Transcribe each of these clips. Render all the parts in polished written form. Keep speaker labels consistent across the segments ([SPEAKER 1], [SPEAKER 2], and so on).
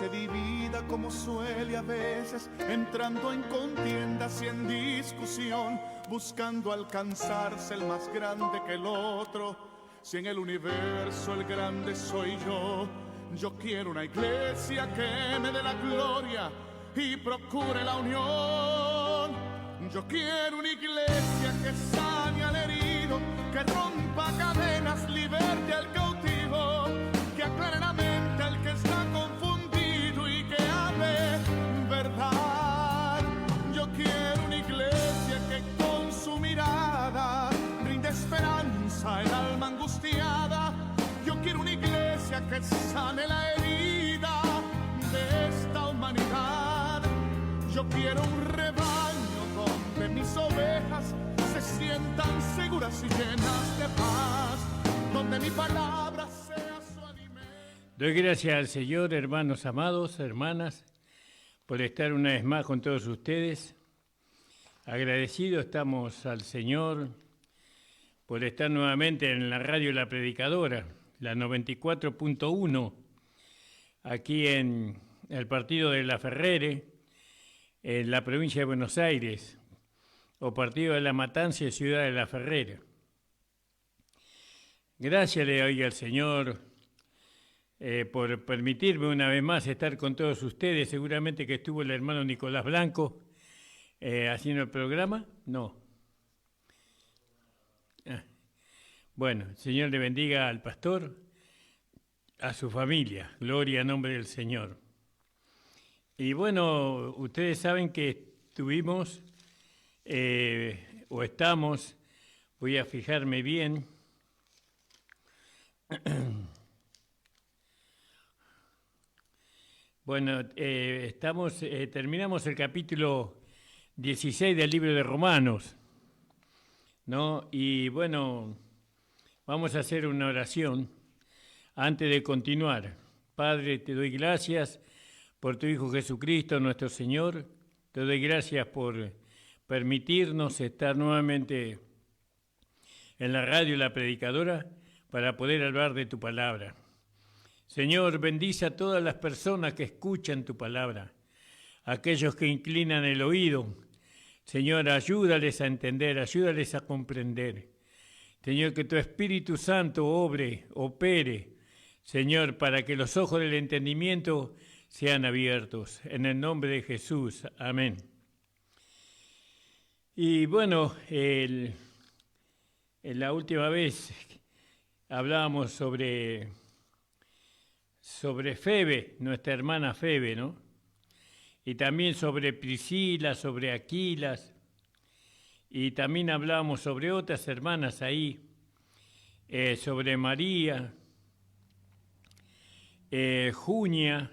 [SPEAKER 1] se divida como suele a veces, entrando en contiendas y en discusión, buscando alcanzarse el más grande que el otro. Si en el universo el grande soy yo quiero una iglesia que me dé la gloria y procure la unión. Yo quiero una iglesia que sane al herido, que rompa cadenas, liberte al cautivo, que aclare la mente al que está confundido y que hable verdad. Yo quiero una iglesia que con su mirada brinde esperanza al alma angustiada. Yo quiero una iglesia que sane la herida de esta humanidad. Yo quiero un rebaño donde mis ovejas se sientan seguras y llenas de paz, donde mi palabra sea su alimento.
[SPEAKER 2] Doy gracias al Señor, hermanos amados, hermanas, por estar una vez más con todos ustedes. Agradecidos estamos al Señor por estar nuevamente en la radio La Predicadora, la 94.1, aquí en el partido de La Ferrere, en la provincia de Buenos Aires, o partido de La Matanza y ciudad de La Ferrere. Gracias le doy al Señor por permitirme una vez más estar con todos ustedes. Seguramente que estuvo el hermano Nicolás Blanco haciendo el programa. No. Bueno, el Señor le bendiga al pastor, a su familia. Gloria a nombre del Señor. Y bueno, ustedes saben que estuvimos, o estamos, voy a fijarme bien, bueno, terminamos el capítulo 16 del libro de Romanos, ¿no? Y bueno, vamos a hacer una oración antes de continuar. Padre, te doy gracias por tu Hijo Jesucristo, nuestro Señor. Te doy gracias por permitirnos estar nuevamente en la radio La Predicadora para poder hablar de tu palabra. Señor, bendice a todas las personas que escuchan tu palabra, aquellos que inclinan el oído. Señor, ayúdales a entender, ayúdales a comprender. Señor, que tu Espíritu Santo opere, Señor, para que los ojos del entendimiento sean abiertos. En el nombre de Jesús. Amén. Y bueno, en la última vez hablábamos sobre Febe, nuestra hermana Febe, ¿no? Y también sobre Priscila, sobre Aquilas, y también hablábamos sobre otras hermanas ahí, sobre María, Junia,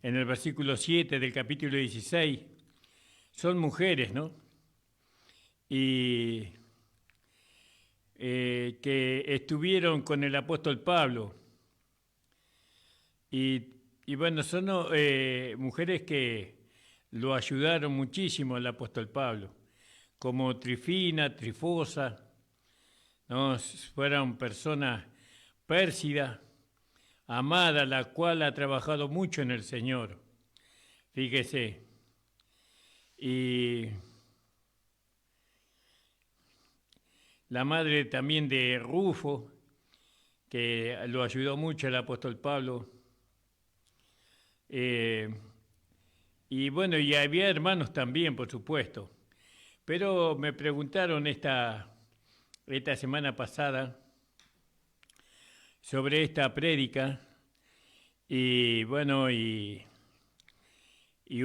[SPEAKER 2] en el versículo 7 del capítulo 16, son mujeres, ¿no? Y que estuvieron con el apóstol Pablo. Y bueno, son mujeres que lo ayudaron muchísimo al apóstol Pablo, como Trifina, Trifosa, ¿no? Fueron personas Pérsida, amada, la cual ha trabajado mucho en el Señor. Fíjese. Y la madre también de Rufo, que lo ayudó mucho el apóstol Pablo. Y bueno, y había hermanos también, por supuesto. Pero me preguntaron esta semana pasada sobre esta prédica, y bueno, y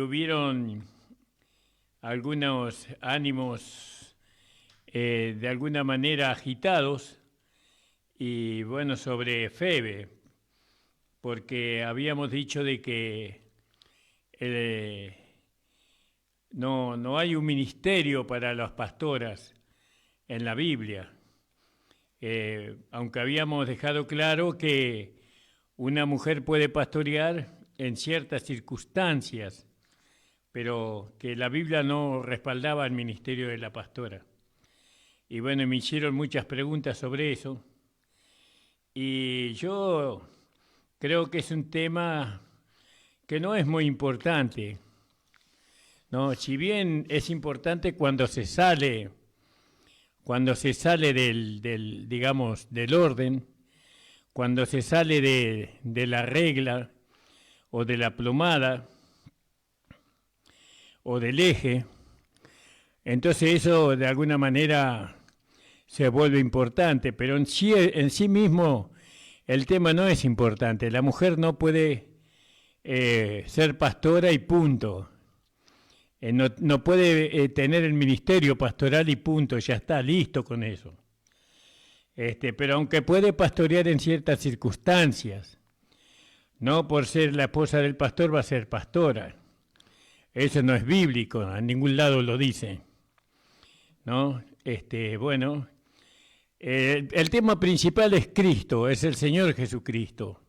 [SPEAKER 2] hubieron algunos ánimos de alguna manera agitados, y bueno, sobre Febe, porque habíamos dicho de que no hay un ministerio para las pastoras en la Biblia, aunque habíamos dejado claro que una mujer puede pastorear en ciertas circunstancias, pero que la Biblia no respaldaba el ministerio de la pastora. Y bueno, me hicieron muchas preguntas sobre eso, y yo creo que es un tema que no es muy importante, ¿no? Si bien es importante cuando se sale digamos, del orden, cuando se sale de la regla o de la plomada o del eje, entonces eso de alguna manera se vuelve importante, pero en sí mismo el tema no es importante. La mujer no puede ser pastora y punto. No puede tener el ministerio pastoral y punto, ya está listo con eso. Pero aunque puede pastorear en ciertas circunstancias, no por ser la esposa del pastor va a ser pastora. Eso no es bíblico, a ningún lado lo dice, ¿no? Bueno, el tema principal es Cristo, es el Señor Jesucristo.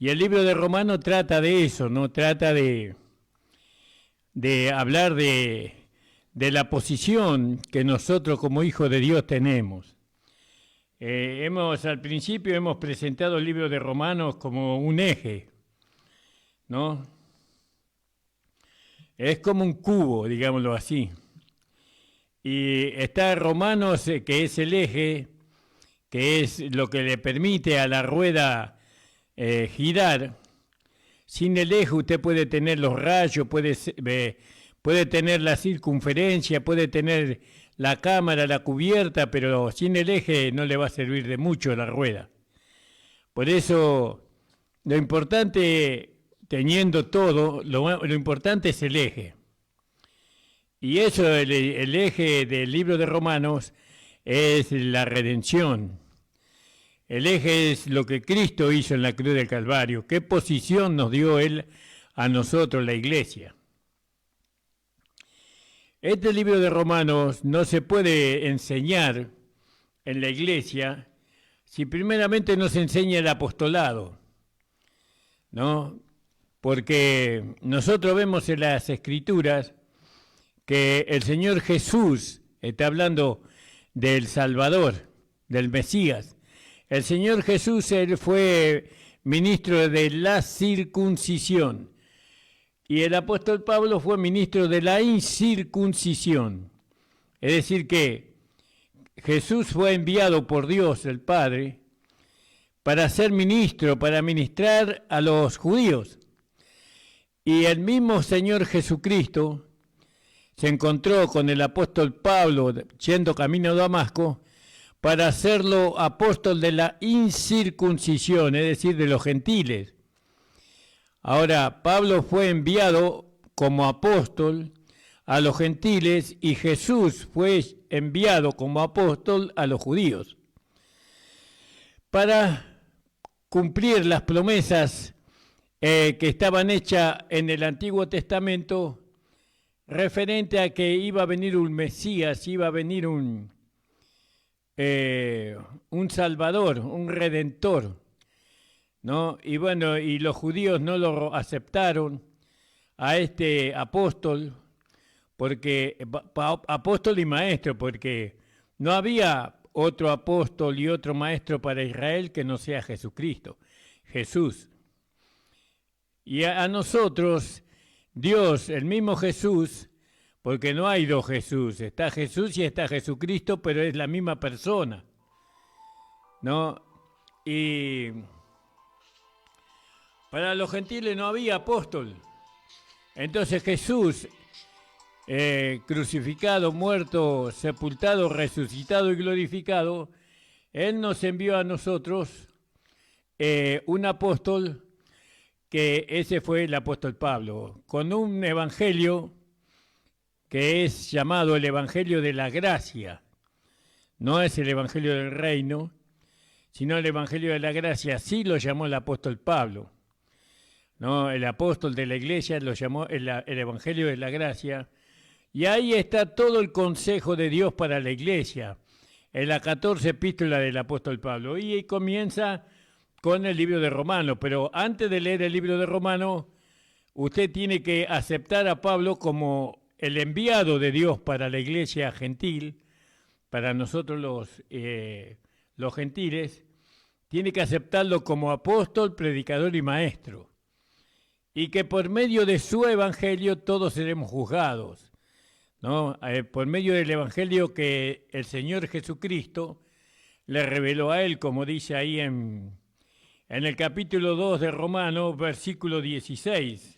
[SPEAKER 2] Y el libro de Romanos trata de eso, ¿no? Trata de hablar de la posición que nosotros como hijos de Dios tenemos. Al principio hemos presentado el libro de Romanos como un eje, ¿no? Es como un cubo, digámoslo así. Y está Romanos, que es el eje, que es lo que le permite a la rueda girar. Sin el eje usted puede tener los rayos, puede tener la circunferencia, puede tener la cámara, la cubierta, pero sin el eje no le va a servir de mucho la rueda. Por eso, lo importante, teniendo todo, lo importante es el eje. Y eso, el eje del libro de Romanos, es la redención. El eje es lo que Cristo hizo en la cruz del Calvario. ¿Qué posición nos dio Él a nosotros, la iglesia? Este libro de Romanos no se puede enseñar en la iglesia si primeramente no se enseña el apostolado, ¿no? Porque nosotros vemos en las Escrituras que el Señor Jesús está hablando del Salvador, del Mesías. El Señor Jesús, Él fue ministro de la circuncisión y el apóstol Pablo fue ministro de la incircuncisión. Es decir que Jesús fue enviado por Dios, el Padre, para ser ministro, para ministrar a los judíos. Y el mismo Señor Jesucristo se encontró con el apóstol Pablo yendo camino a Damasco para hacerlo apóstol de la incircuncisión, es decir, de los gentiles. Ahora, Pablo fue enviado como apóstol a los gentiles y Jesús fue enviado como apóstol a los judíos para cumplir las promesas que estaban hechas en el Antiguo Testamento referente a que iba a venir un Mesías, iba a venir un Salvador, un Redentor, ¿no? Y bueno, y los judíos no lo aceptaron a este apóstol, porque apóstol y maestro, porque no había otro apóstol y otro maestro para Israel que no sea Jesucristo, Jesús. Y a nosotros, Dios, el mismo Jesús, porque no hay dos Jesús, está Jesús y está Jesucristo, pero es la misma persona, ¿no? Y para los gentiles no había apóstol. Entonces Jesús, crucificado, muerto, sepultado, resucitado y glorificado, Él nos envió a nosotros un apóstol, que ese fue el apóstol Pablo, con un evangelio que es llamado el evangelio de la gracia. No es el evangelio del reino, sino el evangelio de la gracia. Así lo llamó el apóstol Pablo, ¿no? El apóstol de la iglesia lo llamó el evangelio de la gracia. Y ahí está todo el consejo de Dios para la iglesia, en la 14 epístola del apóstol Pablo. Y comienza con el libro de Romanos, pero antes de leer el libro de Romanos, usted tiene que aceptar a Pablo como el enviado de Dios para la iglesia gentil, para nosotros los gentiles, tiene que aceptarlo como apóstol, predicador y maestro. y que por medio de su evangelio todos seremos juzgados, ¿no? Por medio del evangelio que el Señor Jesucristo le reveló a él, como dice ahí en el capítulo 2 de Romanos, versículo 16.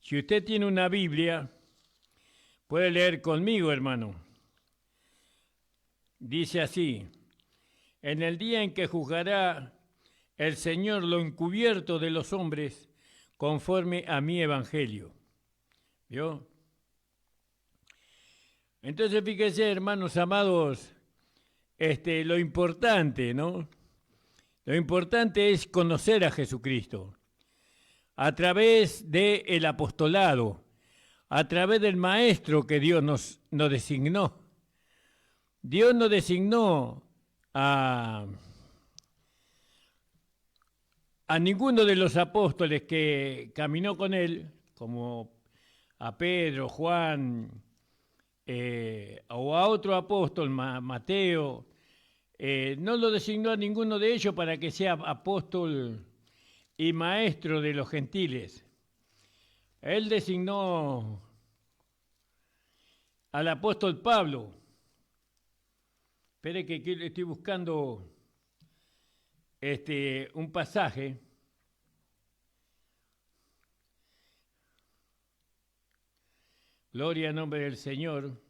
[SPEAKER 2] Si usted tiene una Biblia, puede leer conmigo, hermano. Dice así: en el día en que juzgará el Señor lo encubierto de los hombres conforme a mi evangelio. ¿Vio? Entonces, fíjense, hermanos amados, lo importante, ¿no? Lo importante es conocer a Jesucristo a través del apostolado, a través del maestro que Dios nos designó. Dios nos designó a ninguno de los apóstoles que caminó con él, como a Pedro, Juan, o a otro apóstol, Mateo, no lo designó a ninguno de ellos para que sea apóstol y maestro de los gentiles. Él designó al apóstol Pablo. Espere que estoy buscando un pasaje. Gloria al nombre del Señor.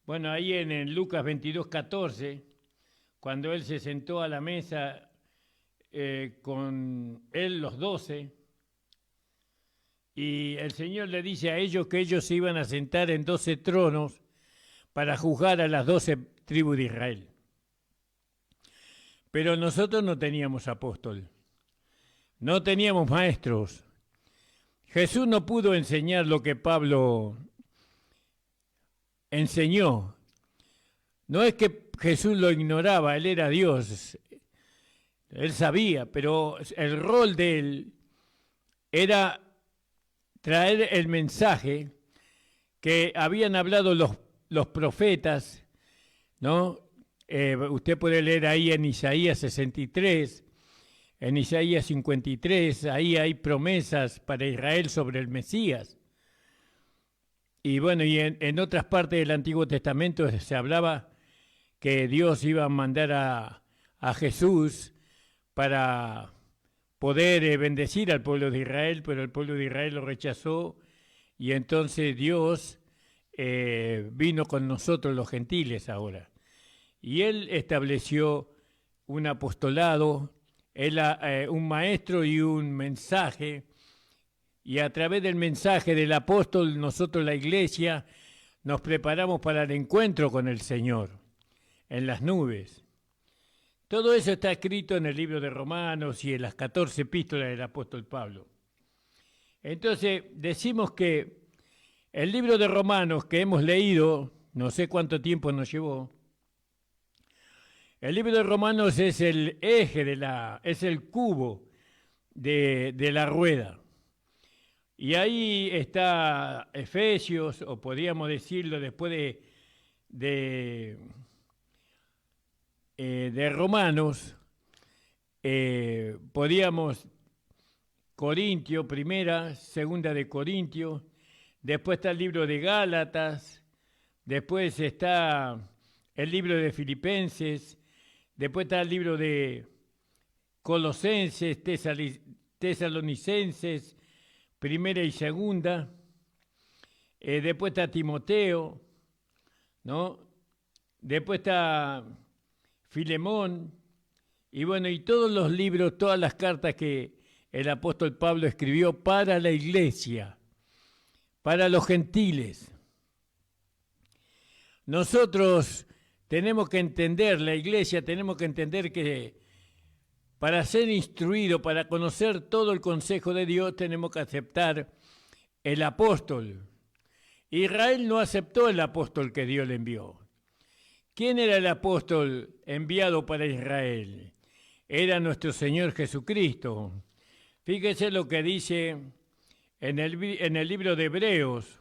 [SPEAKER 2] Bueno, ahí en Lucas 22:14, cuando él se sentó a la mesa con él, los 12, y el Señor le dice a ellos que ellos se iban a sentar en 12 tronos para juzgar a las 12 tribus de Israel. Pero nosotros no teníamos apóstol, no teníamos maestros. Jesús no pudo enseñar lo que Pablo enseñó. No es que Jesús lo ignoraba, él era Dios, él sabía, pero el rol de él era traer el mensaje que habían hablado los profetas, ¿no? Usted puede leer ahí en Isaías 63, en Isaías 53, ahí hay promesas para Israel sobre el Mesías. Y bueno, y en otras partes del Antiguo Testamento se hablaba que Dios iba a mandar a Jesús para poder bendecir al pueblo de Israel, pero el pueblo de Israel lo rechazó, y entonces Dios vino con nosotros los gentiles ahora. Y Él estableció un apostolado, un maestro y un mensaje, y a través del mensaje del apóstol, nosotros la iglesia nos preparamos para el encuentro con el Señor en las nubes. Todo eso está escrito en el libro de Romanos y en las 14 epístolas del apóstol Pablo. Entonces, decimos que el libro de Romanos que hemos leído, no sé cuánto tiempo nos llevó, el libro de Romanos es el eje es el cubo de la rueda. Y ahí está Efesios, o podríamos decirlo después de Romanos, podríamos Corintios, primera, segunda de Corintios, después está el libro de Gálatas, después está el libro de Filipenses, después está el libro de Colosenses, Tesalonicenses, primera y segunda, después está Timoteo, ¿no? Después está Filemón, y bueno, y todos los libros, todas las cartas que el apóstol Pablo escribió para la iglesia, para los gentiles. Nosotros tenemos que entender, la iglesia tenemos que entender que para ser instruido, para conocer todo el consejo de Dios, tenemos que aceptar el apóstol. Israel no aceptó el apóstol que Dios le envió. ¿Quién era el apóstol enviado para Israel? Era nuestro Señor Jesucristo. Fíjese lo que dice en el libro de Hebreos,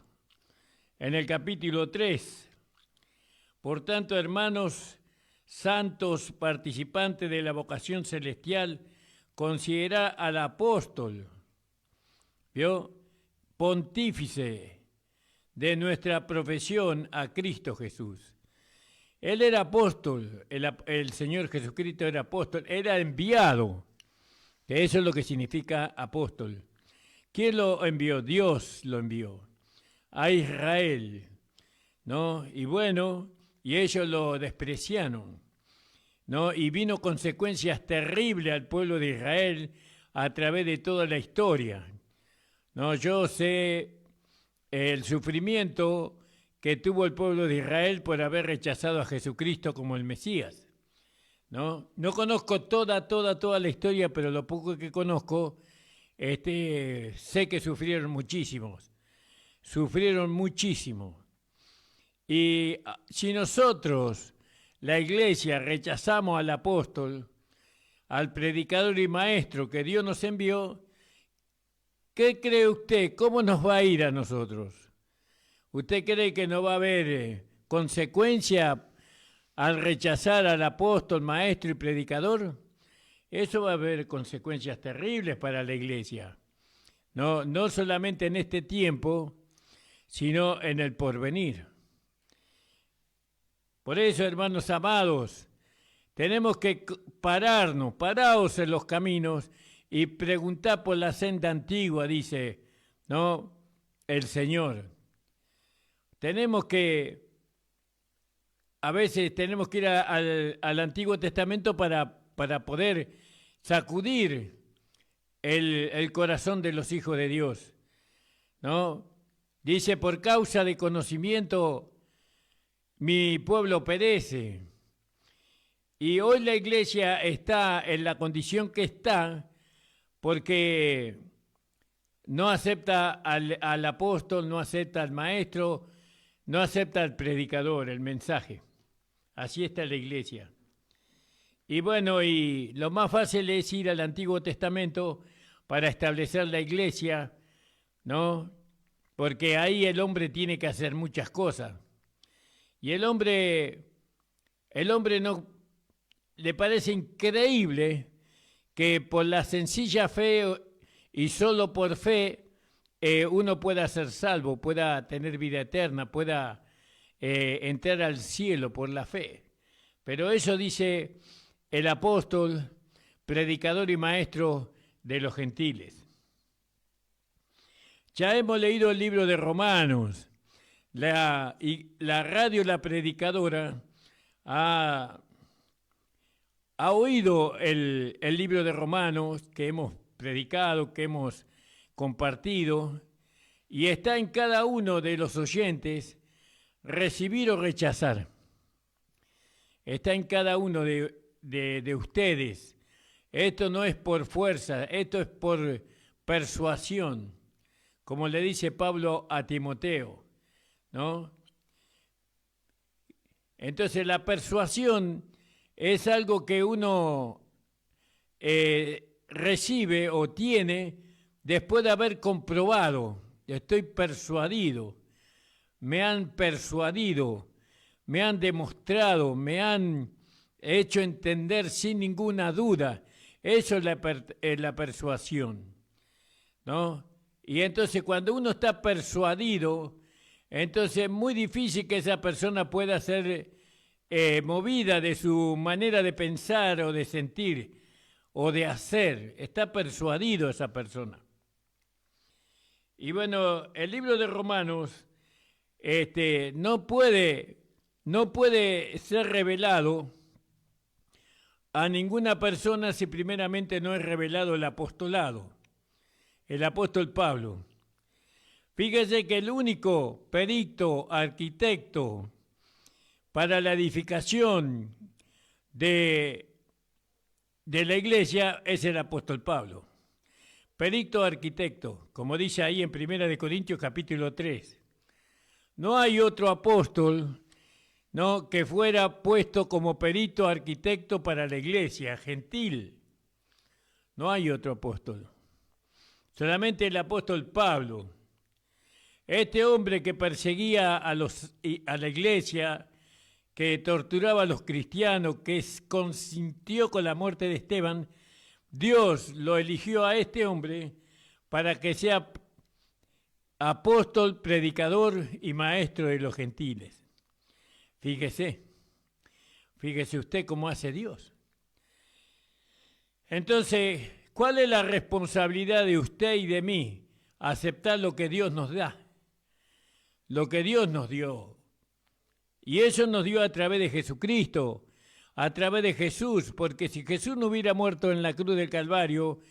[SPEAKER 2] en el capítulo 3. Por tanto, hermanos santos, participantes de la vocación celestial, considera al apóstol, ¿vio? Pontífice de nuestra profesión a Cristo Jesús. Él era apóstol, el Señor Jesucristo era apóstol, era enviado, que eso es lo que significa apóstol. ¿Quién lo envió? Dios lo envió a Israel, ¿no? Y bueno, y ellos lo despreciaron, ¿no? Y vino consecuencias terribles al pueblo de Israel a través de toda la historia, ¿no? Yo sé el sufrimiento que tuvo el pueblo de Israel por haber rechazado a Jesucristo como el Mesías, ¿no? No conozco toda la historia, pero lo poco que conozco, sé que sufrieron muchísimo. Y si nosotros, la iglesia, rechazamos al apóstol, al predicador y maestro que Dios nos envió, ¿qué cree usted? ¿Cómo nos va a ir a nosotros? ¿Usted cree que no va a haber consecuencia al rechazar al apóstol, maestro y predicador? Eso va a haber consecuencias terribles para la iglesia. No solamente en este tiempo, sino en el porvenir. Por eso, hermanos amados, tenemos que paraos en los caminos y preguntar por la senda antigua, dice, ¿no? El Señor. A veces tenemos que ir al Antiguo Testamento para poder sacudir el corazón de los hijos de Dios, ¿no? Dice, por causa de conocimiento mi pueblo perece. Y hoy la iglesia está en la condición que está porque no acepta al apóstol, no acepta al maestro, no acepta al predicador, el mensaje. Así está la iglesia. Y bueno, y lo más fácil es ir al Antiguo Testamento para establecer la iglesia, ¿no? Porque ahí el hombre tiene que hacer muchas cosas. Y el hombre no le parece increíble que por la sencilla fe y solo por fe uno pueda ser salvo, pueda tener vida eterna, pueda entrar al cielo por la fe. Pero eso dice el apóstol, predicador y maestro de los gentiles. Ya hemos leído el libro de Romanos. La radio La Predicadora ha oído el libro de Romanos que hemos predicado, que hemos compartido, y está en cada uno de los oyentes recibir o rechazar. Está en cada uno de ustedes. Esto no es por fuerza, esto es por persuasión, como le dice Pablo a Timoteo, ¿no? Entonces la persuasión es algo que uno recibe o tiene después de haber comprobado. Estoy persuadido, me han persuadido, me han demostrado, me han hecho entender sin ninguna duda. Eso es la persuasión, ¿no? Y entonces cuando uno está persuadido, entonces es muy difícil que esa persona pueda ser movida de su manera de pensar o de sentir o de hacer. Está persuadido esa persona. Y bueno, el libro de Romanos no puede ser revelado a ninguna persona si primeramente no es revelado el apostolado, el apóstol Pablo. Fíjese que el único perito, arquitecto para la edificación de la iglesia es el apóstol Pablo. Perito arquitecto, como dice ahí en 1 Corintios capítulo 3. No hay otro apóstol, ¿no?, que fuera puesto como perito arquitecto para la iglesia gentil. No hay otro apóstol. Solamente el apóstol Pablo. Este hombre que perseguía a la iglesia, que torturaba a los cristianos, que consintió con la muerte de Esteban, Dios lo eligió a este hombre para que sea apóstol, predicador y maestro de los gentiles. Fíjese usted cómo hace Dios. Entonces, ¿cuál es la responsabilidad de usted y de mí? Aceptar lo que Dios nos da, lo que Dios nos dio. Y eso nos dio a través de Jesucristo, a través de Jesús, porque si Jesús no hubiera muerto en la cruz del Calvario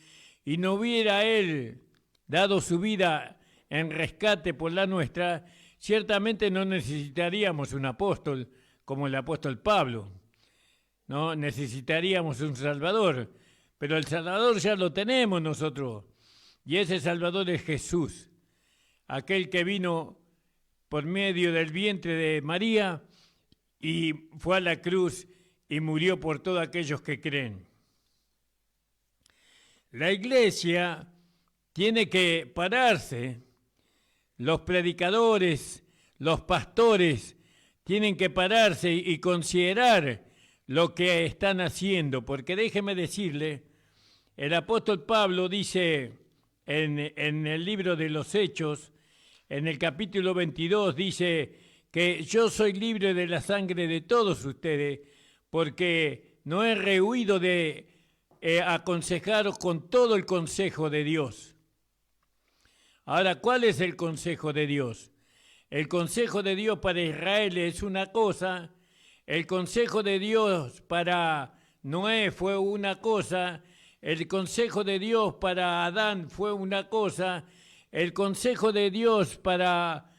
[SPEAKER 2] y no hubiera Él dado su vida en rescate por la nuestra, ciertamente no necesitaríamos un apóstol como el apóstol Pablo, ¿no? Necesitaríamos un Salvador, pero el Salvador ya lo tenemos nosotros, y ese Salvador es Jesús, aquel que vino por medio del vientre de María y fue a la cruz y murió por todos aquellos que creen. La iglesia tiene que pararse, los predicadores, los pastores, tienen que pararse y considerar lo que están haciendo, porque déjeme decirle, el apóstol Pablo dice en el libro de los Hechos, en el capítulo 22, dice que yo soy libre de la sangre de todos ustedes, porque no he rehuido de aconsejaros con todo el consejo de Dios. Ahora, ¿cuál es el consejo de Dios? El consejo de Dios para Israel es una cosa, el consejo de Dios para Noé fue una cosa, el consejo de Dios para Adán fue una cosa, el consejo de Dios para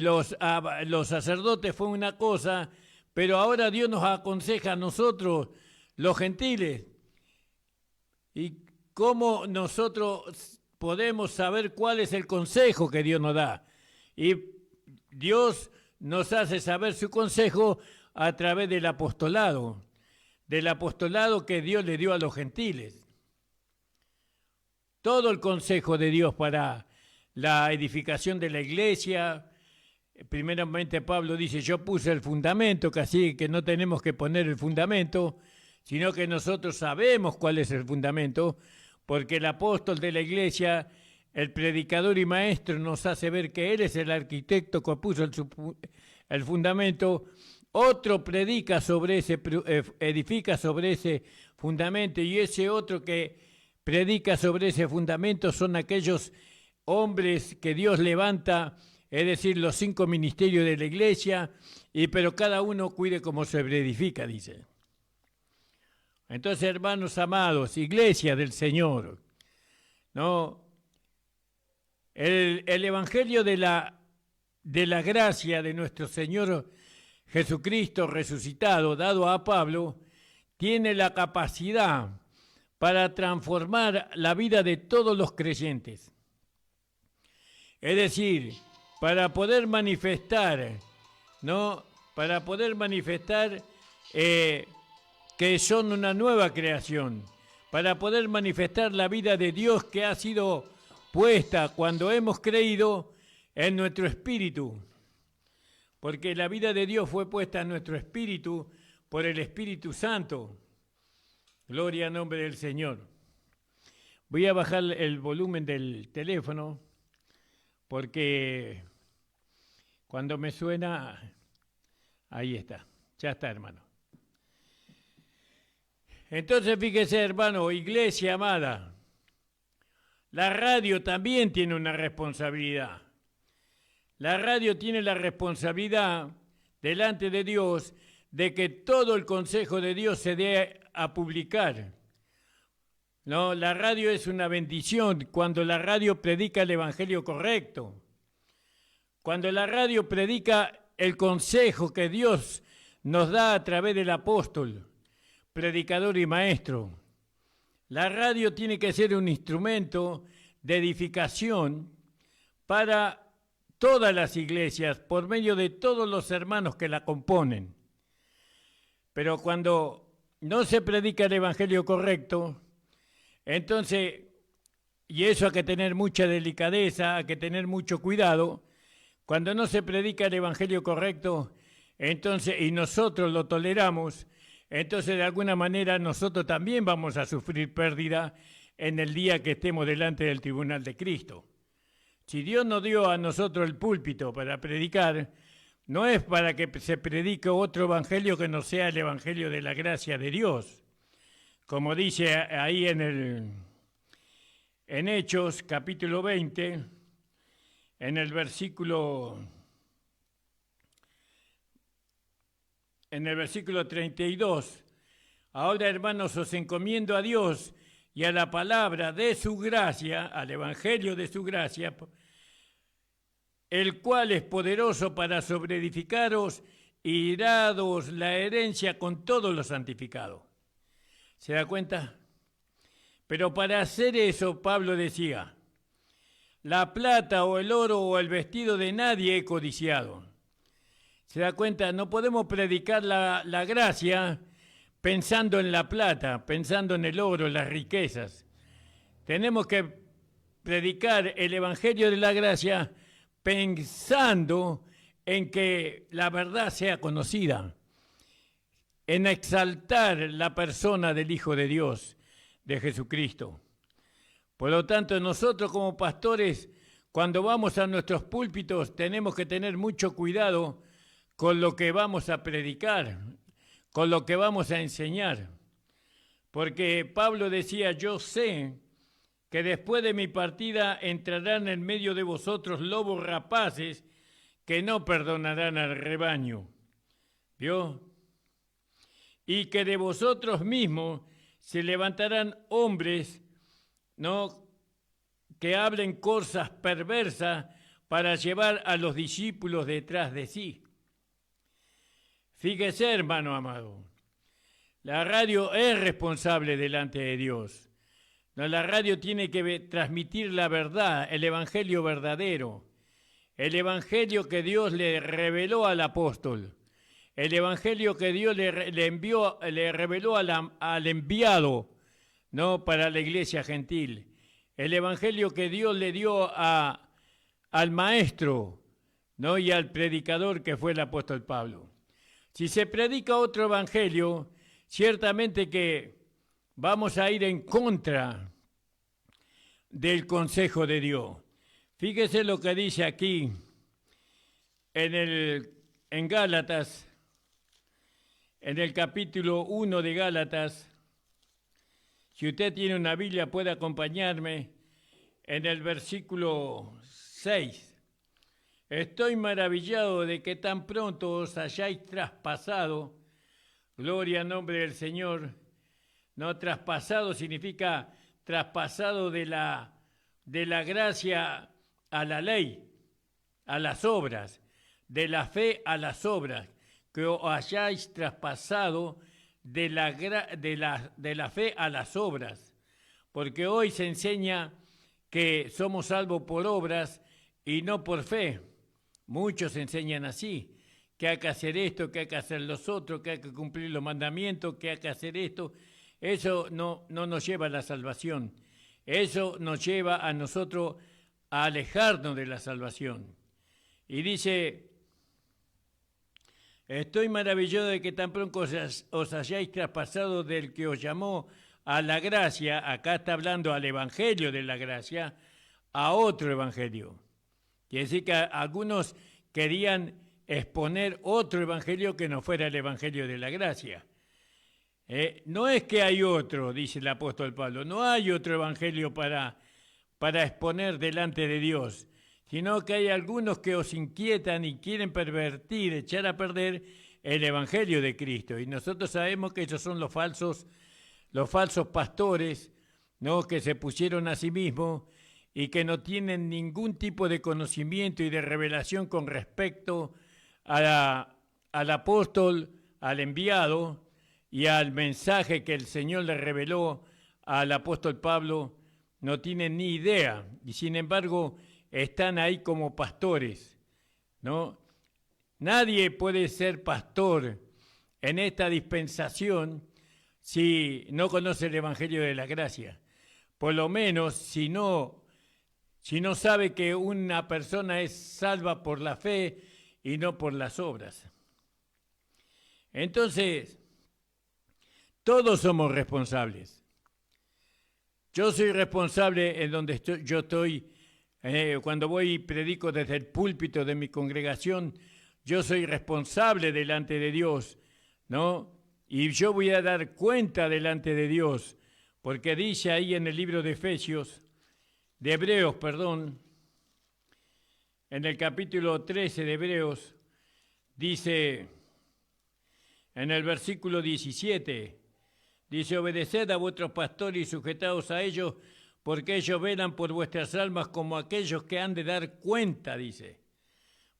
[SPEAKER 2] los sacerdotes fue una cosa, pero ahora Dios nos aconseja a nosotros, los gentiles. ¿Y cómo nosotros podemos saber cuál es el consejo que Dios nos da? Y Dios nos hace saber su consejo a través del apostolado que Dios le dio a los gentiles. Todo el consejo de Dios para la edificación de la iglesia. Primeramente Pablo dice, yo puse el fundamento, casi que no tenemos que poner el fundamento, sino que nosotros sabemos cuál es el fundamento, porque el apóstol de la iglesia, el predicador y maestro, nos hace ver que él es el arquitecto que puso el fundamento. Otro predica sobre ese, edifica sobre ese fundamento, y ese otro que predica sobre ese fundamento son aquellos hombres que Dios levanta, es decir, los 5 ministerios de la iglesia, pero cada uno cuide cómo se edifica, dice. Entonces, hermanos amados, iglesia del Señor, ¿no? El evangelio de la gracia de nuestro Señor Jesucristo resucitado, dado a Pablo, tiene la capacidad para transformar la vida de todos los creyentes. Es decir, para poder manifestar, ¿no? Para poder manifestar que son una nueva creación, para poder manifestar la vida de Dios que ha sido puesta cuando hemos creído en nuestro espíritu, porque la vida de Dios fue puesta en nuestro espíritu por el Espíritu Santo. Gloria al nombre del Señor. Voy a bajar el volumen del teléfono porque cuando me suena, ahí está, ya está, hermano. Entonces, fíjese, hermano, iglesia amada, la radio también tiene una responsabilidad. La radio tiene la responsabilidad delante de Dios de que todo el consejo de Dios se dé a publicar. No, la radio es una bendición cuando la radio predica el evangelio correcto. Cuando la radio predica el consejo que Dios nos da a través del apóstol, predicador y maestro. La radio tiene que ser un instrumento de edificación para todas las iglesias, por medio de todos los hermanos que la componen. Pero cuando no se predica el evangelio correcto, entonces, y eso hay que tener mucha delicadeza, hay que tener mucho cuidado, cuando no se predica el evangelio correcto, entonces, y nosotros lo toleramos, entonces de alguna manera nosotros también vamos a sufrir pérdida en el día que estemos delante del tribunal de Cristo. Si Dios nos dio a nosotros el púlpito para predicar, no es para que se predique otro evangelio que no sea el evangelio de la gracia de Dios. Como dice ahí en Hechos, capítulo 20, en el versículo 32, ahora hermanos os encomiendo a Dios y a la palabra de su gracia, al evangelio de su gracia, el cual es poderoso para sobreedificaros y daros la herencia con todos los santificados. ¿Se da cuenta? Pero para hacer eso, Pablo decía, la plata o el oro o el vestido de nadie he codiciado. ¿Se da cuenta? No podemos predicar la gracia pensando en la plata, pensando en el oro, en las riquezas. Tenemos que predicar el evangelio de la gracia pensando en que la verdad sea conocida, en exaltar la persona del Hijo de Dios, de Jesucristo. Por lo tanto, nosotros como pastores, cuando vamos a nuestros púlpitos, tenemos que tener mucho cuidado con lo que vamos a predicar, con lo que vamos a enseñar. Porque Pablo decía, yo sé que después de mi partida entrarán en medio de vosotros lobos rapaces que no perdonarán al rebaño. ¿Vio? Y que de vosotros mismos se levantarán hombres, ¿no?, que hablen cosas perversas para llevar a los discípulos detrás de sí. Fíjese, hermano amado, la radio es responsable delante de Dios. No, la radio tiene que transmitir la verdad, el evangelio verdadero, el evangelio que Dios le reveló al apóstol, el evangelio que Dios le reveló al enviado, ¿no?, para la iglesia gentil, el evangelio que Dios le dio al maestro, ¿no?, y al predicador que fue el apóstol Pablo. Si se predica otro evangelio, ciertamente que vamos a ir en contra del consejo de Dios. Fíjese lo que dice aquí en Gálatas, en el capítulo 1 de Gálatas. Si usted tiene una Biblia, puede acompañarme en el versículo 6. Estoy maravillado de que tan pronto os hayáis traspasado, gloria al nombre del Señor. No, traspasado significa traspasado de la gracia a la ley, a las obras, de la fe a las obras, que os hayáis traspasado de la fe a las obras, porque hoy se enseña que somos salvos por obras y no por fe. Muchos enseñan así, que hay que hacer esto, que hay que hacer los otros, que hay que cumplir los mandamientos, que hay que hacer esto. Eso no nos lleva a la salvación. Eso nos lleva a nosotros a alejarnos de la salvación. Y dice, estoy maravillado de que tan pronto os hayáis traspasado del que os llamó a la gracia, acá está hablando al evangelio de la gracia, a otro evangelio. Quiere decir que algunos querían exponer otro evangelio que no fuera el evangelio de la gracia. No es que hay otro, dice el apóstol Pablo, no hay otro evangelio para exponer delante de Dios, sino que hay algunos que os inquietan y quieren pervertir, echar a perder el evangelio de Cristo. Y nosotros sabemos que esos son los falsos pastores, ¿no?, que se pusieron a sí mismos y que no tienen ningún tipo de conocimiento y de revelación con respecto al apóstol, al enviado y al mensaje que el Señor le reveló al apóstol Pablo. No tienen ni idea y sin embargo están ahí como pastores, ¿no? Nadie puede ser pastor en esta dispensación si no conoce el evangelio de la gracia. Por lo menos si no sabe que una persona es salva por la fe y no por las obras. Entonces, Todos somos responsables. Yo soy responsable en donde yo estoy, cuando voy y predico desde el púlpito de mi congregación, yo soy responsable delante de Dios, ¿no? Y yo voy a dar cuenta delante de Dios, porque dice ahí en el libro de Hebreos, en el capítulo 13 de Hebreos, dice en el versículo 17, dice: obedeced a vuestros pastores y sujetaos a ellos, porque ellos velan por vuestras almas como aquellos que han de dar cuenta, dice,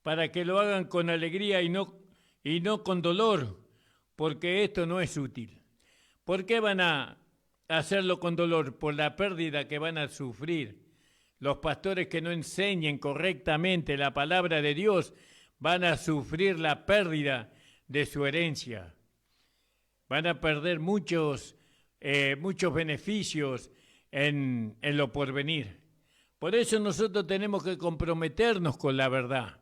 [SPEAKER 2] para que lo hagan con alegría y no con dolor, porque esto no es útil. ¿Por qué van a hacerlo con dolor? Por la pérdida que van a sufrir. Los pastores que no enseñen correctamente la palabra de Dios van a sufrir la pérdida de su herencia. Van a perder muchos beneficios en lo porvenir. Por eso nosotros tenemos que comprometernos con la verdad.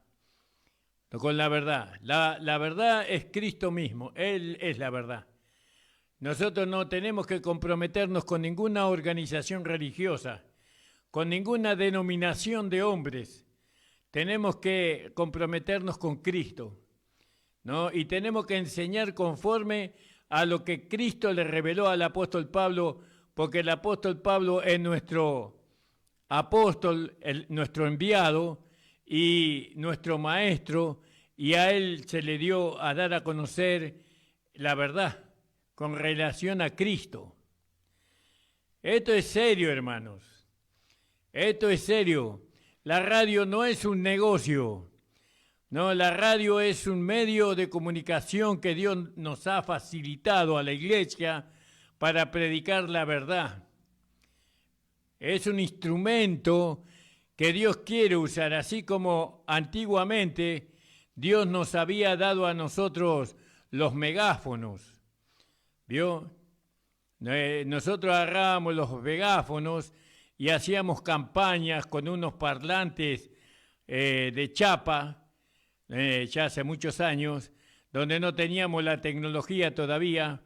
[SPEAKER 2] Con la verdad. La verdad es Cristo mismo. Él es la verdad. Nosotros no tenemos que comprometernos con ninguna organización religiosa, con ninguna denominación de hombres. Tenemos que comprometernos con Cristo, ¿no? Y tenemos que enseñar conforme a lo que Cristo le reveló al apóstol Pablo, porque el apóstol Pablo es nuestro apóstol, nuestro enviado y nuestro maestro, y a él se le dio a dar a conocer la verdad con relación a Cristo. Esto es serio, hermanos. Esto es serio. La radio no es un negocio. No, la radio es un medio de comunicación que Dios nos ha facilitado a la iglesia para predicar la verdad. Es un instrumento que Dios quiere usar, así como antiguamente Dios nos había dado a nosotros los megáfonos. ¿Vio? Nosotros agarrábamos los megáfonos y hacíamos campañas con unos parlantes de chapa, ya hace muchos años, donde no teníamos la tecnología todavía,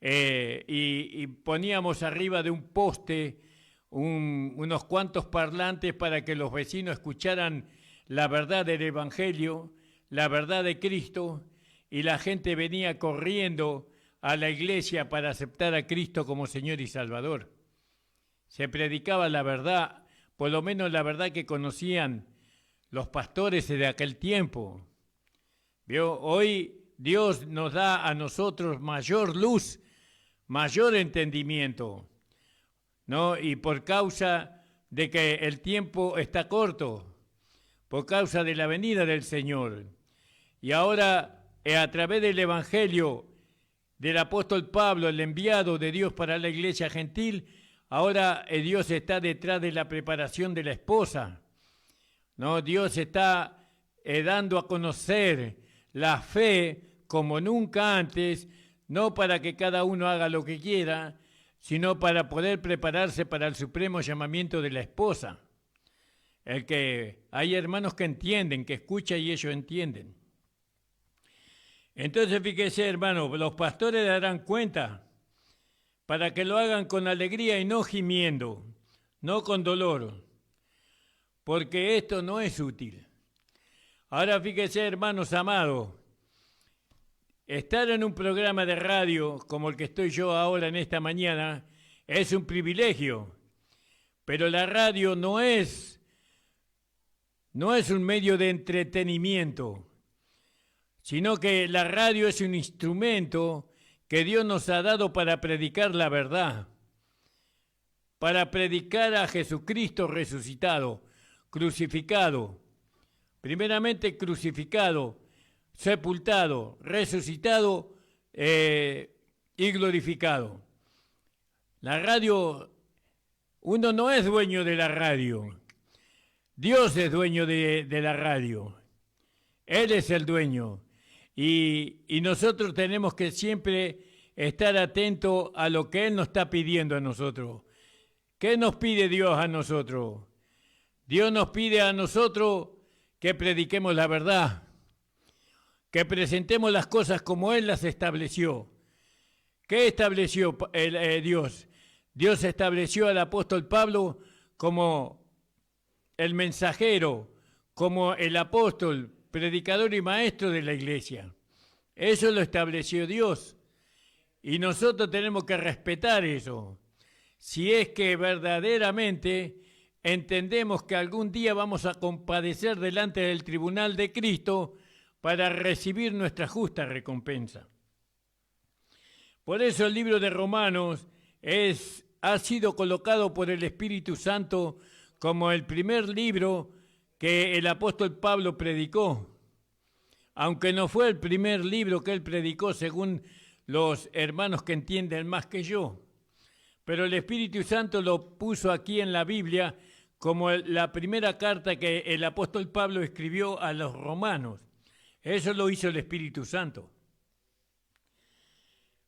[SPEAKER 2] y poníamos arriba de un poste unos cuantos parlantes para que los vecinos escucharan la verdad del Evangelio, la verdad de Cristo, y la gente venía corriendo a la iglesia para aceptar a Cristo como Señor y Salvador. Se predicaba la verdad, por lo menos la verdad que conocían los pastores de aquel tiempo. ¿Vio? Hoy Dios nos da a nosotros mayor luz, mayor entendimiento, ¿no? Y por causa de que el tiempo está corto, por causa de la venida del Señor. Y ahora, a través del Evangelio del apóstol Pablo, el enviado de Dios para la iglesia gentil, ahora Dios está detrás de la preparación de la esposa, ¿no? Dios está dando a conocer la fe como nunca antes, no para que cada uno haga lo que quiera, sino para poder prepararse para el supremo llamamiento de la esposa. Hay hermanos que entienden, que escuchan y ellos entienden. Entonces, fíjese, hermano, los pastores darán cuenta para que lo hagan con alegría y no gimiendo, no con dolor, porque esto no es útil. Ahora fíjese, hermanos amados, estar en un programa de radio como el que estoy yo ahora en esta mañana es un privilegio, pero la radio no es un medio de entretenimiento, sino que la radio es un instrumento que Dios nos ha dado para predicar la verdad, para predicar a Jesucristo resucitado, crucificado, primeramente crucificado, sepultado, resucitado y glorificado. La radio, uno no es dueño de la radio, Dios es dueño de la radio, Él es el dueño. Y nosotros tenemos que siempre estar atentos a lo que Él nos está pidiendo a nosotros. ¿Qué nos pide Dios a nosotros? Dios nos pide a nosotros que prediquemos la verdad, que presentemos las cosas como Él las estableció, ¿Qué estableció Dios? Dios estableció al apóstol Pablo como el mensajero, como el apóstol, predicador y maestro de la iglesia. Eso lo estableció Dios. Y nosotros tenemos que respetar eso. Si es que verdaderamente entendemos que algún día vamos a compadecer delante del tribunal de Cristo para recibir nuestra justa recompensa. Por eso el libro de Romanos ha sido colocado por el Espíritu Santo como el primer libro que el apóstol Pablo predicó. Aunque no fue el primer libro que él predicó según los hermanos que entienden más que yo. Pero el Espíritu Santo lo puso aquí en la Biblia como la primera carta que el apóstol Pablo escribió a los romanos. Eso lo hizo el Espíritu Santo.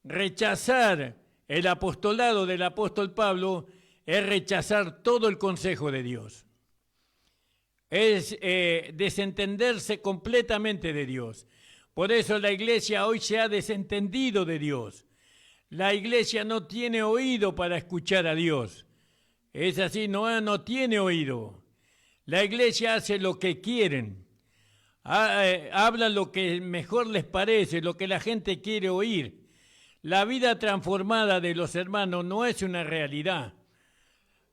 [SPEAKER 2] Rechazar el apostolado del apóstol Pablo es rechazar todo el consejo de Dios. Es desentenderse completamente de Dios. Por eso la iglesia hoy se ha desentendido de Dios. La iglesia no tiene oído para escuchar a Dios. Es así, no tiene oído. La iglesia hace lo que quieren. Habla lo que mejor les parece, lo que la gente quiere oír. La vida transformada de los hermanos no es una realidad.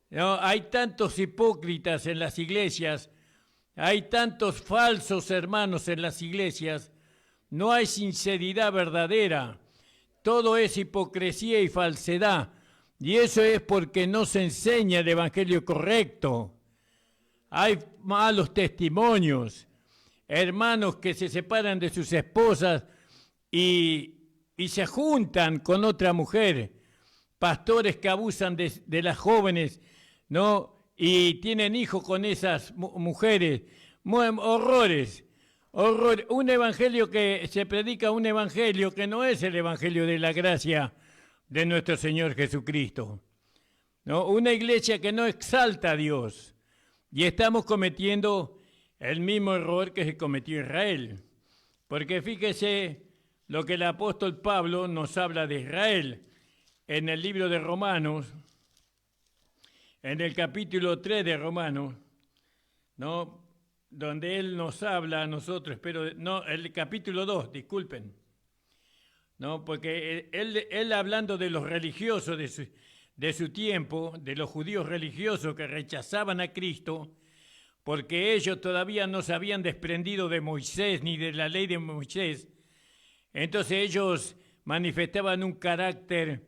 [SPEAKER 2] No, hay tantos hipócritas en las iglesias, hay tantos falsos hermanos en las iglesias, no hay sinceridad verdadera, todo es hipocresía y falsedad, y eso es porque no se enseña el evangelio correcto. Hay malos testimonios, hermanos que se separan de sus esposas y se juntan con otra mujer, pastores que abusan de las jóvenes, ¿no? Y tienen hijos con esas mujeres. Horrores. Un evangelio que se predica, un evangelio que no es el evangelio de la gracia de nuestro Señor Jesucristo, ¿no? Una iglesia que no exalta a Dios. Y estamos cometiendo el mismo error que se cometió Israel. Porque fíjese lo que el apóstol Pablo nos habla de Israel en el libro de Romanos, en el capítulo 3 de Romanos, ¿no? Donde él nos habla a nosotros, el capítulo 2, disculpen, ¿no? Porque él hablando de los religiosos de su tiempo, de los judíos religiosos que rechazaban a Cristo, porque ellos todavía no se habían desprendido de Moisés ni de la ley de Moisés, entonces ellos manifestaban un carácter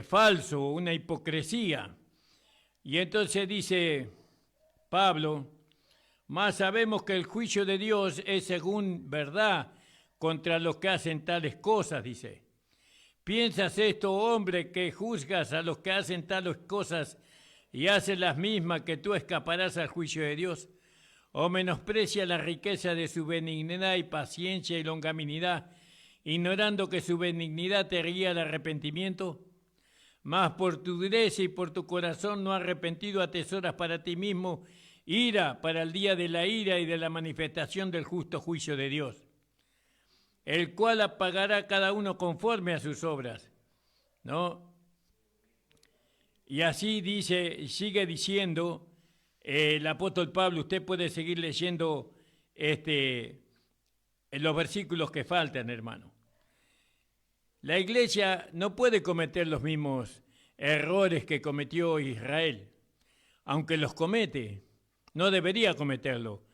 [SPEAKER 2] falso, una hipocresía. Y entonces dice Pablo, mas sabemos que el juicio de Dios es según verdad contra los que hacen tales cosas, dice. ¿Piensas esto, hombre, que juzgas a los que hacen tales cosas y hacen las mismas, que tú escaparás al juicio de Dios? ¿O menosprecia la riqueza de su benignidad y paciencia y longanimidad, ignorando que su benignidad te guía al arrepentimiento? Mas por tu dureza y por tu corazón no arrepentido atesoras para ti mismo ira para el día de la ira y de la manifestación del justo juicio de Dios, el cual apagará a cada uno conforme a sus obras, ¿no? Y así dice, sigue diciendo el apóstol Pablo. Usted puede seguir leyendo en los versículos que faltan, hermano. La iglesia no puede cometer los mismos errores que cometió Israel, aunque los comete, no debería cometerlo,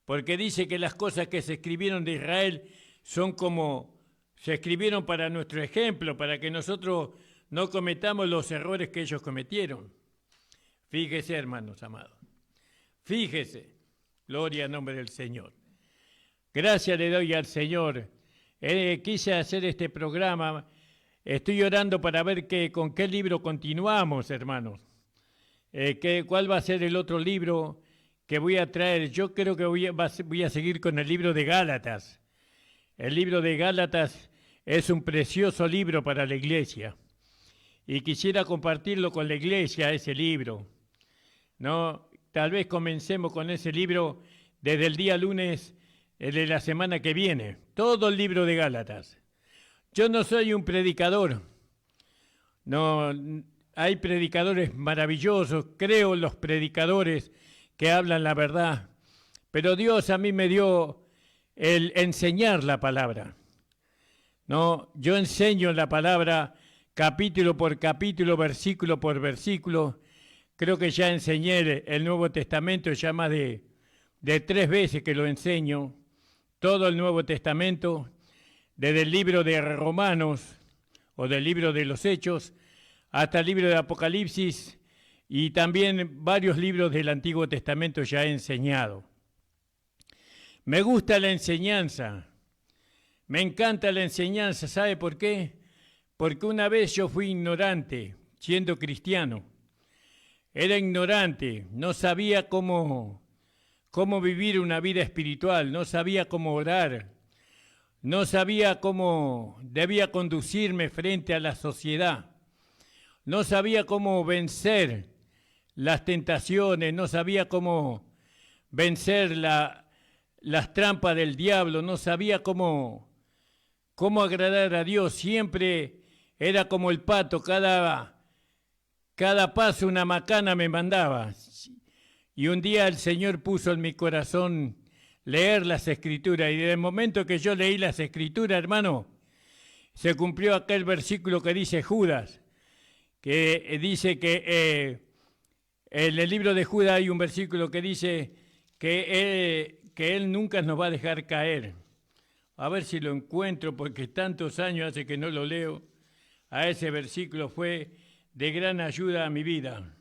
[SPEAKER 2] porque dice que las cosas que se escribieron de Israel son como se escribieron para nuestro ejemplo, para que nosotros no cometamos los errores que ellos cometieron. Fíjese, hermanos amados, fíjese, gloria al nombre del Señor. Gracias le doy al Señor. Quise hacer este programa, estoy orando para ver con qué libro continuamos, hermanos. ¿Cuál va a ser el otro libro que voy a traer? Yo creo que voy a seguir con el libro de Gálatas. El libro de Gálatas es un precioso libro para la iglesia y quisiera compartirlo con la iglesia, ese libro, ¿no? Tal vez comencemos con ese libro desde el día lunes de la semana que viene, todo el libro de Gálatas. Yo no soy un predicador, No, hay predicadores maravillosos, creo en los predicadores que hablan la verdad, pero Dios a mí me dio el enseñar la palabra. No, yo enseño la palabra capítulo por capítulo, versículo por versículo. Creo que ya enseñé el Nuevo Testamento ya más de 3 veces que lo enseño, todo el Nuevo Testamento, desde el libro de Romanos o del libro de los Hechos hasta el libro de Apocalipsis, y también varios libros del Antiguo Testamento ya he enseñado. Me gusta la enseñanza, me encanta la enseñanza, ¿sabe por qué? Porque una vez yo fui ignorante, siendo cristiano. Era ignorante, no sabía cómo vivir una vida espiritual, no sabía cómo orar, no sabía cómo debía conducirme frente a la sociedad, no sabía cómo vencer las tentaciones, no sabía cómo vencer las trampas del diablo, no sabía cómo agradar a Dios. Siempre era como el pato, cada paso una macana me mandaba. Y un día el Señor puso en mi corazón leer las Escrituras, y desde el momento que yo leí las Escrituras, hermano, se cumplió aquel versículo que dice Judas, que dice que en el libro de Judas hay un versículo que dice que Él nunca nos va a dejar caer. A ver si lo encuentro, porque tantos años hace que no lo leo. A ese versículo fue de gran ayuda a mi vida.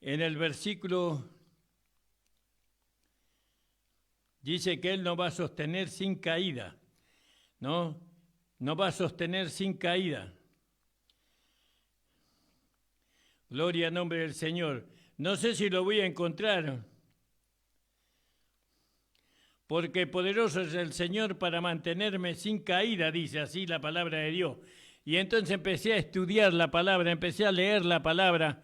[SPEAKER 2] En el versículo dice que Él nos va a sostener sin caída, ¿no? Nos va a sostener sin caída. Gloria al nombre del Señor. No sé si lo voy a encontrar, porque poderoso es el Señor para mantenerme sin caída, dice así la palabra de Dios. Y entonces empecé a estudiar la palabra, empecé a leer la palabra,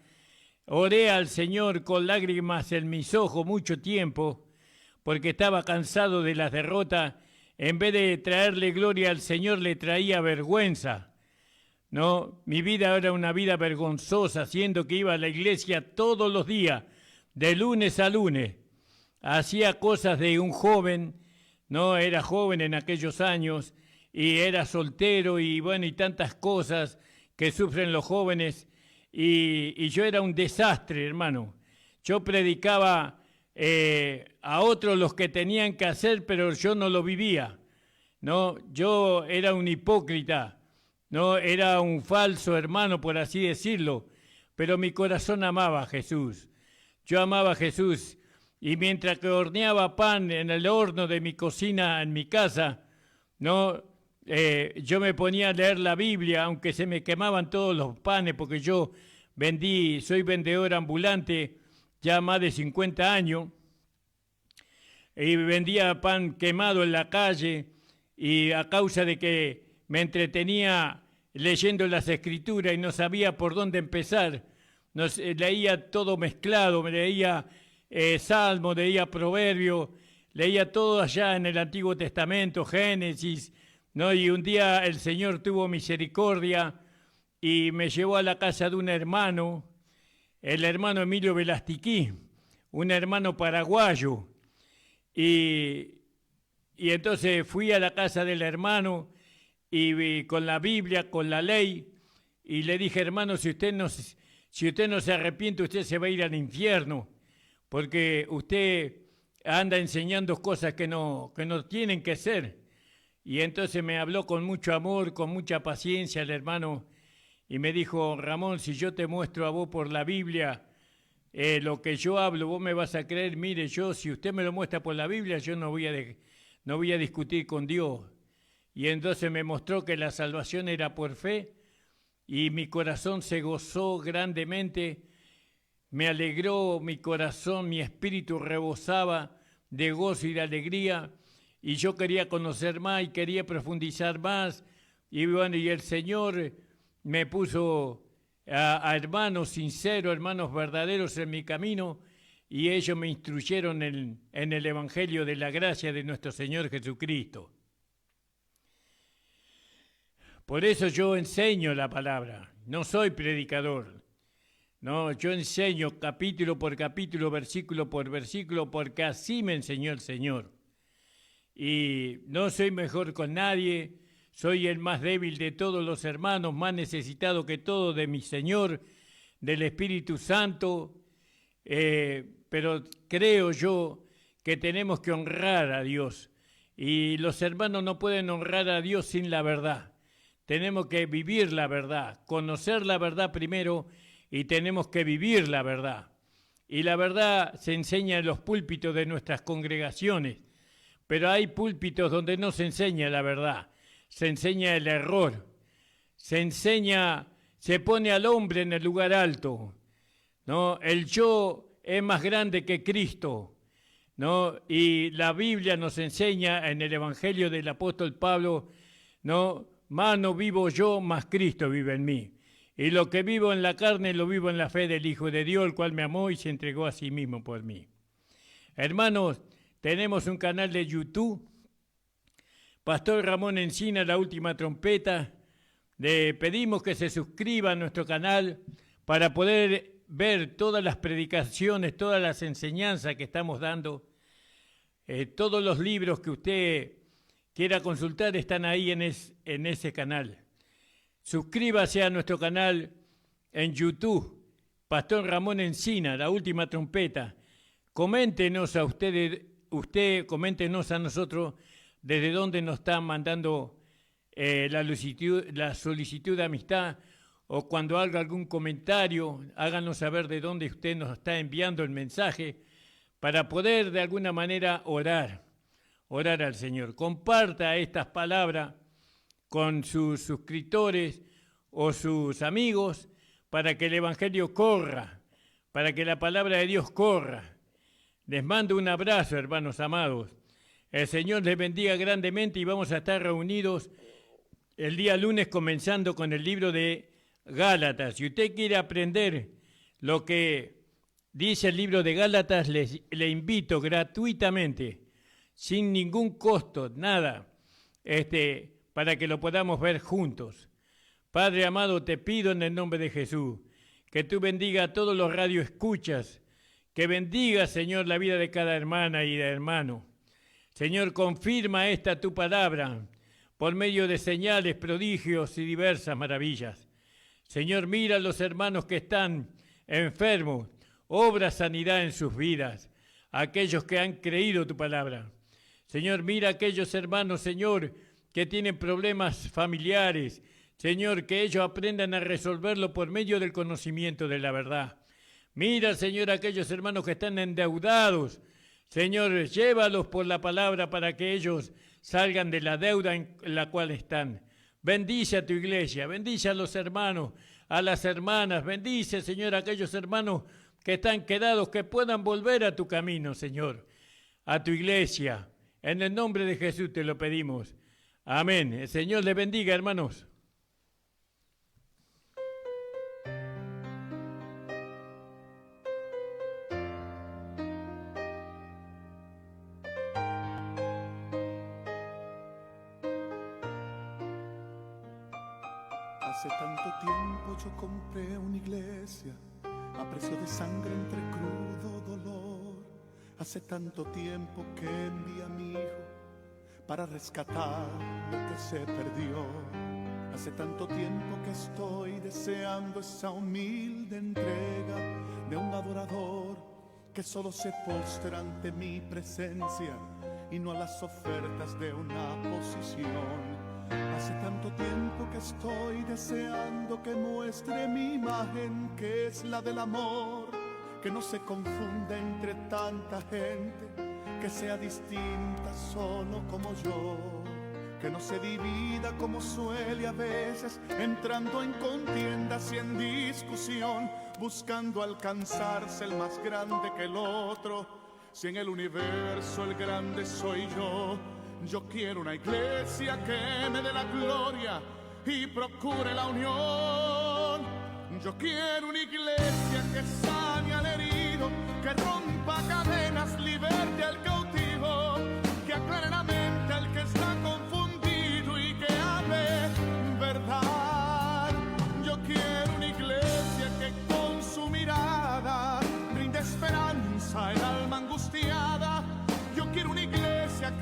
[SPEAKER 2] oré al Señor con lágrimas en mis ojos mucho tiempo, porque estaba cansado de las derrotas. En vez de traerle gloria al Señor, le traía vergüenza. No, mi vida era una vida vergonzosa, siendo que iba a la iglesia todos los días, de lunes a lunes. Hacía cosas de un joven, no era joven en aquellos años, y era soltero, y bueno, y tantas cosas que sufren los jóvenes, y yo era un desastre, hermano. Yo predicaba a otros los que tenían que hacer, pero yo no lo vivía. No, yo era un hipócrita. No, era un falso hermano, por así decirlo, pero mi corazón amaba a Jesús. Yo amaba a Jesús, y mientras que horneaba pan en el horno de mi cocina en mi casa, no, yo me ponía a leer la Biblia, aunque se me quemaban todos los panes, porque yo soy vendedor ambulante ya más de 50 años, y vendía pan quemado en la calle, y a causa de que me entretenía leyendo las Escrituras y no sabía por dónde empezar, leía todo mezclado, me leía Salmo, leía Proverbio, leía todo allá en el Antiguo Testamento, Génesis, ¿no? Y un día el Señor tuvo misericordia y me llevó a la casa de un hermano, el hermano Emilio Velastiquí, un hermano paraguayo, y entonces fui a la casa del hermano, y con la Biblia, con la ley, y le dije, hermano, si usted no se arrepiente, usted se va a ir al infierno, porque usted anda enseñando cosas que no tienen que ser. Y entonces me habló con mucho amor, con mucha paciencia el hermano, y me dijo, Ramón, si yo te muestro a vos por la Biblia lo que yo hablo, vos me vas a creer. Mire, si usted me lo muestra por la Biblia, yo no voy a discutir con Dios. Y entonces me mostró que la salvación era por fe, y mi corazón se gozó grandemente, me alegró mi corazón, mi espíritu rebosaba de gozo y de alegría, y yo quería conocer más y quería profundizar más, y bueno, y el Señor me puso a hermanos sinceros, hermanos verdaderos en mi camino, y ellos me instruyeron en el Evangelio de la gracia de nuestro Señor Jesucristo. Por eso yo enseño la palabra, no soy predicador. No, yo enseño capítulo por capítulo, versículo por versículo, porque así me enseñó el Señor. Y no soy mejor con nadie, soy el más débil de todos los hermanos, más necesitado que todo de mi Señor, del Espíritu Santo, pero creo yo que tenemos que honrar a Dios. Y los hermanos no pueden honrar a Dios sin la verdad. Tenemos que vivir la verdad, conocer la verdad primero y tenemos que vivir la verdad. Y la verdad se enseña en los púlpitos de nuestras congregaciones, pero hay púlpitos donde no se enseña la verdad, se enseña el error, se pone al hombre en el lugar alto, ¿no? El yo es más grande que Cristo, ¿no? Y la Biblia nos enseña en el Evangelio del apóstol Pablo, ¿no? Más no vivo yo, más Cristo vive en mí. Y lo que vivo en la carne lo vivo en la fe del Hijo de Dios, el cual me amó y se entregó a sí mismo por mí. Hermanos, tenemos un canal de YouTube, Pastor Ramón Encina, La Última Trompeta. Le pedimos que se suscriba a nuestro canal para poder ver todas las predicaciones, todas las enseñanzas que estamos dando. Todos los libros que usted quiera consultar están ahí en ese canal. Suscríbase a nuestro canal en YouTube, Pastor Ramón Encina, La Última Trompeta. Coméntenos a coméntenos a nosotros desde dónde nos están mandando la solicitud de amistad, o cuando haga algún comentario, háganos saber de dónde usted nos está enviando el mensaje para poder de alguna manera orar al Señor. Comparta estas palabras con sus suscriptores o sus amigos para que el Evangelio corra, para que la palabra de Dios corra. Les mando un abrazo, hermanos amados. El Señor les bendiga grandemente y vamos a estar reunidos el día lunes comenzando con el libro de Gálatas. Si usted quiere aprender lo que dice el libro de Gálatas, le invito gratuitamente, sin ningún costo, nada, para que lo podamos ver juntos. Padre amado, te pido en el nombre de Jesús que tú bendiga a todos los radioescuchas, que bendiga, Señor, la vida de cada hermana y de hermano. Señor, confirma esta tu palabra por medio de señales, prodigios y diversas maravillas. Señor, mira a los hermanos que están enfermos, obra sanidad en sus vidas, aquellos que han creído tu palabra. Señor, mira a aquellos hermanos, Señor, que tienen problemas familiares. Señor, que ellos aprendan a resolverlo por medio del conocimiento de la verdad. Mira, Señor, a aquellos hermanos que están endeudados. Señor, llévalos por la palabra para que ellos salgan de la deuda en la cual están. Bendice a tu iglesia, bendice a los hermanos, a las hermanas. Bendice, Señor, a aquellos hermanos que están quedados, que puedan volver a tu camino, Señor, a tu iglesia. En el nombre de Jesús te lo pedimos. Amén. El Señor les bendiga, hermanos.
[SPEAKER 1] Hace tanto tiempo yo compré una iglesia a precio de sangre entre crudo dolor. Hace tanto tiempo que envié a mi hijo para rescatar lo que se perdió. Hace tanto tiempo que estoy deseando esa humilde entrega de un adorador que solo se postra ante mi presencia y no a las ofertas de una posición. Hace tanto tiempo que estoy deseando que muestre mi imagen, que es la del amor, que no se confunda entre tanta gente, que sea distinta solo como yo, que no se divida como suele a veces, entrando en contiendas y en discusión, buscando alcanzarse el más grande que el otro. Si en el universo el grande soy yo, yo quiero una iglesia que me dé la gloria y procure la unión. Yo quiero una iglesia que sane al herido, que rompa cadenas, liberte al cautivo, que aclare la mente al que está confundido y que ame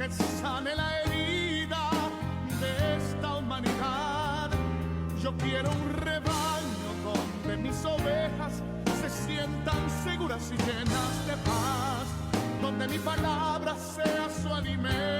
[SPEAKER 1] que sane la herida de esta humanidad. Yo quiero un rebaño donde mis ovejas se sientan seguras y llenas de paz, donde mi palabra sea su alimento